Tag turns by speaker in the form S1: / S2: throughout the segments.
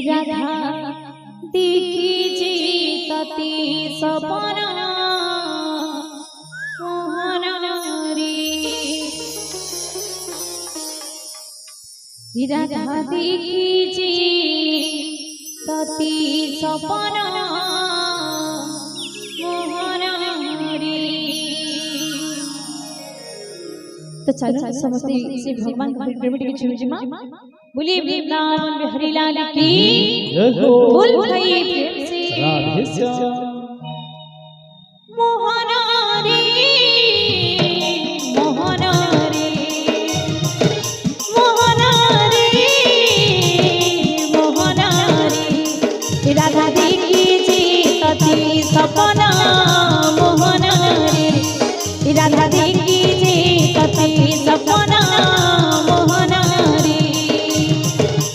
S1: राधा दीजी तती सपना राधा दीजी तती सपना तो चलो समझते से भगवान का प्रेम के छुजी मां बोलिए वृंदावन बिहारी लाल की बोल भाई प्रेम से राधे श्याम मोहनारी मोहनारी मोहनारी मोहनारी राधा दीजी तती सपना मोहनारी राधा दीजी तती सपना मोहनारी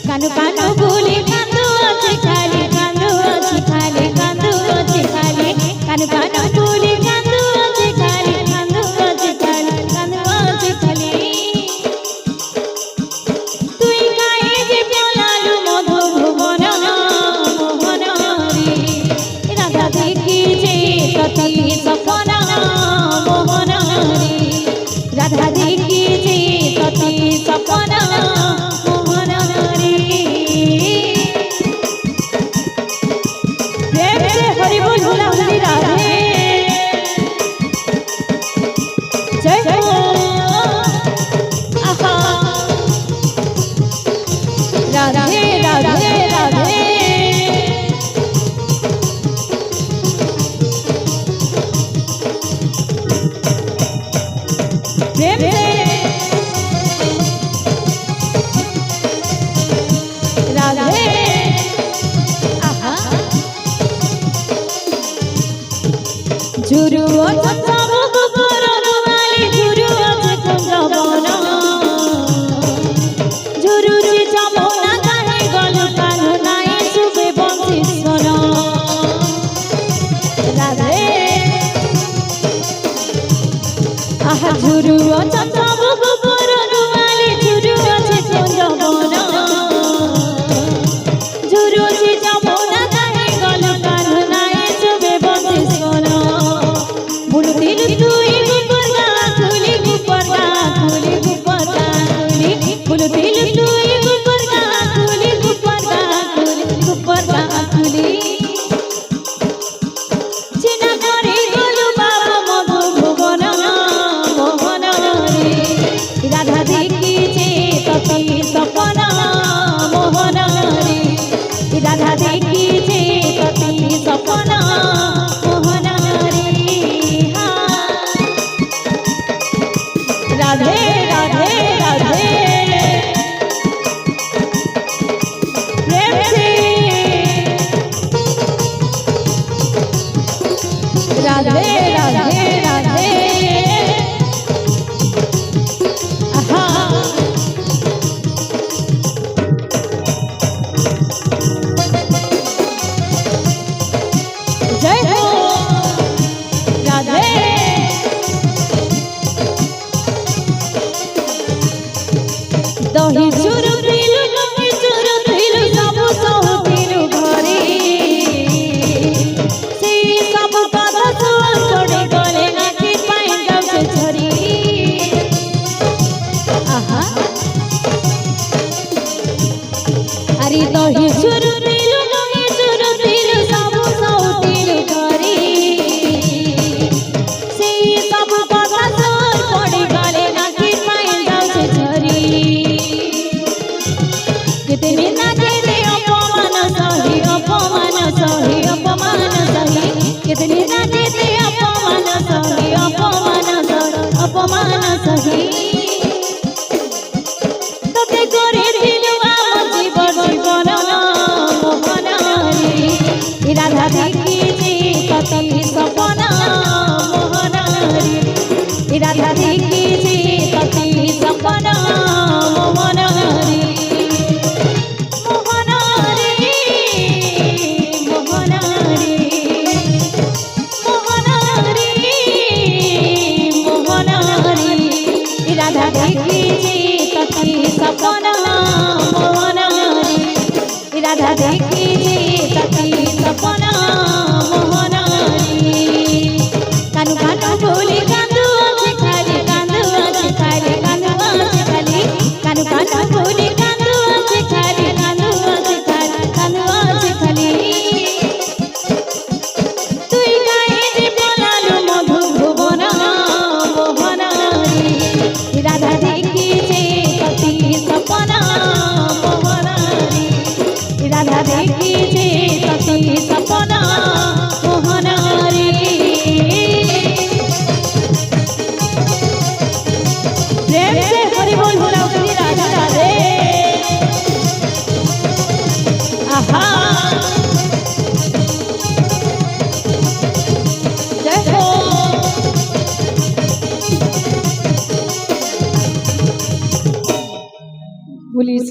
S1: कानु कानु बोली कांदू अछि खाली कांदू अछि खाली कांदू अछि खाली कानु कानु बोली कांदू अछि खाली कांदू अछि खाली कांदू अछि खाली तुई काहे जे बोलालु मधु भुवन मोहनारी राधा देखी जे तती सपना मोहनारी राधा देखी जे तती सपना मोहनारी प्रेम से हरि बोल भोला हरि राधे जय हो आहा राधे राधे राधे प्रेम से राधे आहा झुरु सब गोबर वाली झुरु जबना झुरु जबना काहे गल कान नाई सुबे बंसी सोना राधे आहा झुरु सब गोबर वाली झुरु जबना झुरु जबना काहे गल कान नाई सुबे बंसी सोना बुलदिल तुई गुपरगा खुली गुपरगा खुली गुपरगा खुली बुलदिल तुई गुपरगा खुली गुपरगा खुली गुपरगा खुली चिना करे गलु बाबा मधु भुवन मोहनारी राधा देखी जे तती सपना मोहनारी राधा देखी जे तती सपना मोहनारी राधे राधे राधे प्रेम से राधे राधे राधे आहा जय हो राधे दही चुरु दिलु दही चुरु दिलु सब सहु दिलु घरे से सब कथा सुन छोड़े गले नाकी पाइन जाउछे झरी आहा अरे दही चुरु दिलु दही चुरु दिलु सब सहु दिलु घरे से सब कथा सुन छोड़े गले नाकी पाइन जाउछे झरी राधा देखीचे पती सपना मोहनारी राधा देखीचे पती सपना मोहनारी प्रेम से हरि बोल बोला श्री राधा राधे आहा जय हो पुलिस